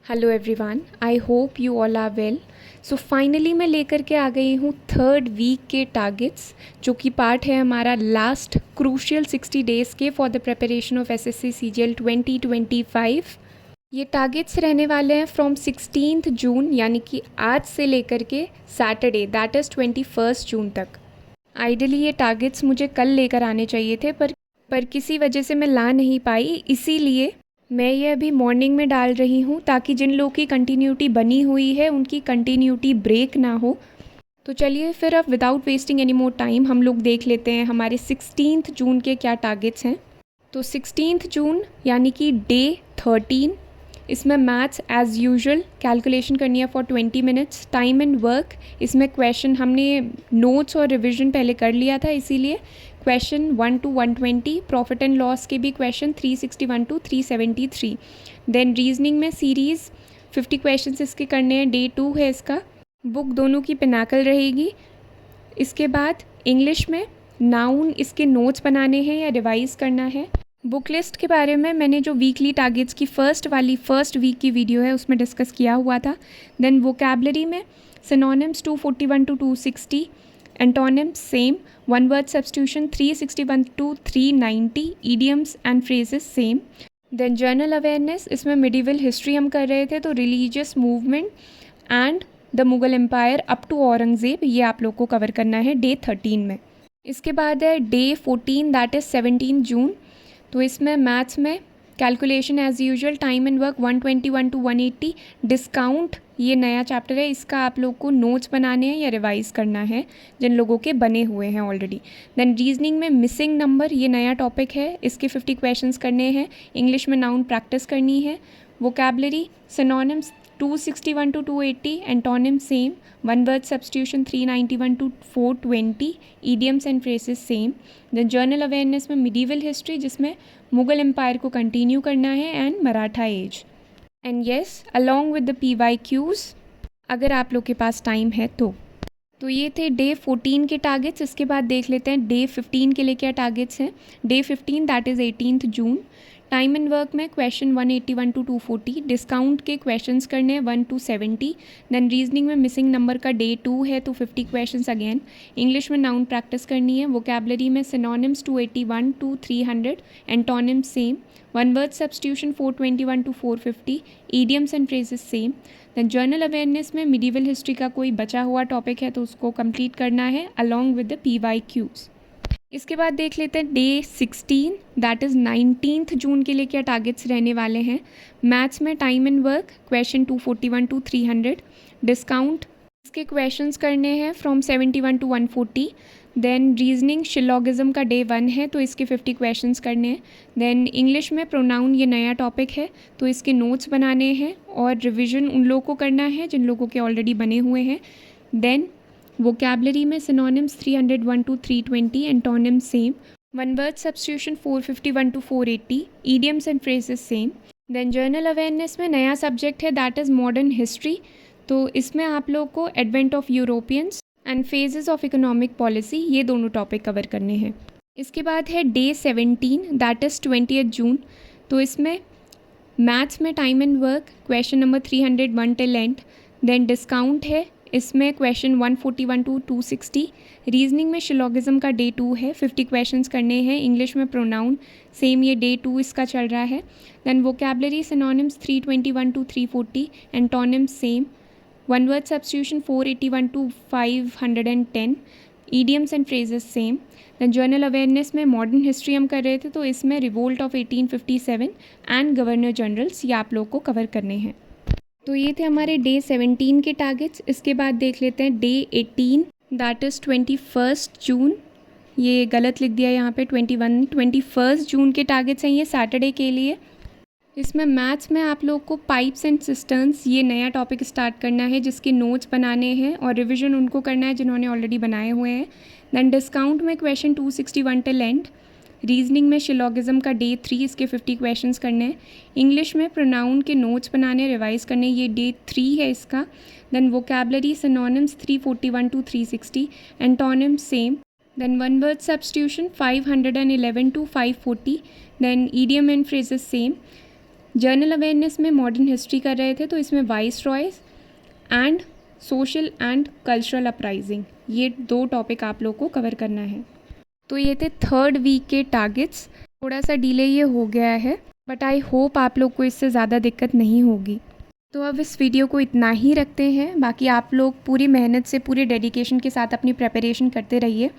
Hello everyone, I hope you all are well. So finally मैं लेकर के आ गई हूँ थर्ड वीक के टारगेट्स, जो कि पार्ट है हमारा लास्ट क्रूशियल 60 डेज़ के for the preparation of SSC CGL 2025। ये टारगेट्स रहने वाले हैं फ्रॉम 16 जून यानी कि आज से लेकर के सैटरडे दैट इज़ 21 जून तक। आइडियली ये टारगेट्स मुझे कल लेकर आने चाहिए थे पर किसी वजह से मैं ला नहीं पाई, इसीलिए मैं ये अभी मॉर्निंग में डाल रही हूँ ताकि जिन लोगों की कंटिन्यूटी बनी हुई है उनकी कंटिन्यूटी ब्रेक ना हो। तो चलिए फिर अब without wasting any more time हम लोग देख लेते हैं हमारे 16 जून के क्या टारगेट्स हैं। तो 16 जून यानी कि डे 13, इसमें मैथ्स एज़ यूजुअल कैलकुलेशन करनी है for 20 minutes. Time and work, इसमें क्वेश्चन हमने नोट्स और रिविजन पहले कर लिया था, इसीलिए question 1 to 120, profit and loss के भी क्वेश्चन 361 to 373। देन रीजनिंग में सीरीज़ 50 क्वेश्चन इसके करने हैं, डे 2 है इसका। बुक दोनों की पिनाकल रहेगी। इसके बाद इंग्लिश में नाउन, इसके नोट्स बनाने हैं या रिवाइज़ करना है। बुक लिस्ट के बारे में मैंने जो वीकली टारगेट्स की फर्स्ट वीक की वीडियो है उसमें डिस्कस किया हुआ था। देन वोकैबलरी में synonyms 241 to 260, antonyms same, one word substitution 361 to 390, idioms and phrases same. Then general awareness, इसमें मिडिवल हिस्ट्री हम कर रहे थे, तो religious movement and the Mughal empire up to Aurangzeb, ये आप लोग को कवर करना है डे 13 में। इसके बाद है डे 14 दैट इज़ 17 जून। तो इसमें मैथ्स में calculation as usual, time and work 121 to 180, discount ये नया चैप्टर है, इसका आप लोग को नोट्स बनाने हैं या रिवाइज़ करना है जिन लोगों के बने हुए हैं ऑलरेडी। देन रीजनिंग में मिसिंग नंबर, ये नया टॉपिक है, इसके 50 क्वेश्चंस करने हैं। इंग्लिश में नाउन प्रैक्टिस करनी है। Vocabulary synonyms 261 to 280, antonym same, one word substitution 391 to 420, idioms and phrases same. Then general awareness में मिडिवल हिस्ट्री, जिसमें मुगल एम्पायर को कंटिन्यू करना है and Maratha age. And yes, along with the PYQs अगर आप लोग के पास टाइम है तो ये थे डे 14 के टारगेट्स। इसके बाद देख लेते हैं डे 15 के लिए क्या टारगेट्स हैं। Day 15 that is 18 June. Time and work में क्वेश्चन 181 to 240, डिस्काउंट के क्वेश्चंस करने हैं 1 to 70। देन रीजनिंग में मिसिंग नंबर का डे 2 है, तो 50 क्वेश्चंस अगेन। इंग्लिश में नाउन प्रैक्टिस करनी है। वोकैबलरी में synonyms 281 to 300, antonyms same, one word substitution 421 to 450, idioms and phrases same. Then general awareness में मिडिवल हिस्ट्री का कोई बचा हुआ टॉपिक है तो उसको कंप्लीट करना है अलॉन्ग विद द PYQs। इसके बाद देख लेते हैं डे 16 दैट इज़ 19 जून के लिए क्या टारगेट्स रहने वाले हैं। मैथ्स में time and work question 241 to 300, discount इसके क्वेश्चंस करने हैं फ्रॉम 71 to 140। देन रीजनिंग शिलोगिज्म का डे 1 है, तो इसके 50 क्वेश्चंस करने हैं। देन इंग्लिश में प्रोनाउन, ये नया टॉपिक है, तो इसके नोट्स बनाने हैं और रिविजन उन लोगों को करना है जिन लोगों के ऑलरेडी बने हुए हैं। देन वोकैबलरी में synonyms 301 to 320, antonyms same, one word substitution 451 to 480, idioms and phrases same. Then general awareness में नया सब्जेक्ट है दैट इज़ मॉडर्न हिस्ट्री, तो इसमें आप लोग को advent of Europeans and phases of economic policy, ये दोनों टॉपिक कवर करने हैं। इसके बाद है डे 17 दैट इज़ 20 जून। तो इसमें मैथ्स में time and work question number 301 till end. Then discount है, इसमें क्वेश्चन 141 to 260। रीजनिंग में शिलोगिज्म का डे 2 है, 50 क्वेश्चंस करने हैं। इंग्लिश में प्रोनाउन सेम, ये डे 2 इसका चल रहा है। Then vocabulary synonyms 321 to 340, antonyms same, one word substitution 481 to 510, idioms and phrases same. Then general awareness में मॉडर्न हिस्ट्री हम कर रहे थे, तो इसमें revolt of 1857 and governor generals, ये आप लोग को कवर करने हैं। तो ये थे हमारे डे 17 के टारगेट्स। इसके बाद देख लेते हैं डे 18 दैट इज़ 21 जून। ये गलत लिख दिया यहाँ पे, 21 जून के टारगेट्स हैं ये सैटरडे के लिए। इसमें मैथ्स में आप लोग को पाइप्स एंड सिस्टर्न्स, ये नया टॉपिक स्टार्ट करना है जिसके नोट्स बनाने हैं और रिविजन उनको करना है जिन्होंने ऑलरेडी बनाए हुए हैं। देन डिस्काउंट में क्वेश्चन 261 टिल एंड। रीजनिंग में शिलोगिज्म का डे 3, इसके 50 क्वेश्चंस करने हैं। इंग्लिश में प्रोनाउन के नोट्स बनाने, रिवाइज करने, ये डे 3 है इसका। Then vocabulary synonyms 341 to 360, antonyms same. Then one word substitution 511 to 540, then idiom and phrases same. General awareness में मॉडर्न हिस्ट्री कर रहे थे, तो इसमें viceroys and social and cultural uprising, ये 2 टॉपिक आप लोग को कवर करना है। तो ये थे 3rd वीक के टारगेट्स। थोड़ा सा डिले ये हो गया है, बट आई होप आप लोग को इससे ज़्यादा दिक्कत नहीं होगी। तो अब इस वीडियो को इतना ही रखते हैं। बाकी आप लोग पूरी मेहनत से, पूरे डेडिकेशन के साथ अपनी प्रिपरेशन करते रहिए।